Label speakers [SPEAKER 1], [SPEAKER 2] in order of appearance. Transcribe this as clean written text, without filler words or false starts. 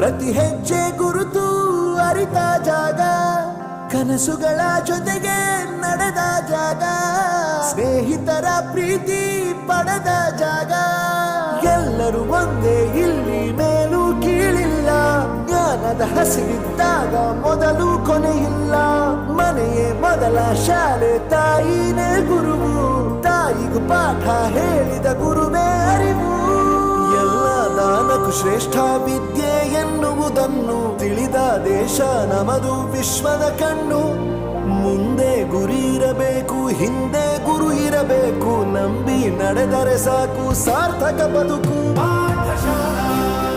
[SPEAKER 1] ಪ್ರತಿ ಹೆಜ್ಜೆ ಗುರುತು ಅರಿತ ಜಾಗ, ಕನಸುಗಳ ಜೊತೆಗೆ ನಡೆದ ಜಾಗ, ಸ್ನೇಹಿತರ ಪ್ರೀತಿ ಪಡೆದ ಜಾಗ. ಎಲ್ಲರೂ ಒಂದೇ ಇಲ್ಲಿ, ಮೇಲೂ ಕೀಳಿಲ್ಲ. ಜ್ಞಾನದ ಹಸಿವಿದ್ದಾಗ ಮೊದಲು ಕೊನೆಯಿಲ್ಲ. ಮನೆಯೇ ಮೊದಲ ಶಾಲೆ, ತಾಯಿನೇ ಗುರುವು. ತಾಯಿಗೂ ಪಾಠ ಹೇಳಿದ ಗುರುವೇ ಅರಿವು. ಎಲ್ಲ ದಾನಕ್ಕೂ ಶ್ರೇಷ್ಠ ವಿದ್ಯೆ ಎನ್ನುವುದನ್ನು ತಿಳಿದ ದೇಶ ನಮದು, ವಿಶ್ವದ ಕಣ್ಣು. ಮುಂದೆ ಗುರಿ ಇರಬೇಕು, ಹಿಂದೆ ಗುರು ಇರಬೇಕು. ನಂಬಿ ನಡೆದರೆ ಸಾಕು ಸಾರ್ಥಕ ಬದುಕು. ಪಾಠಶಾಲಾ.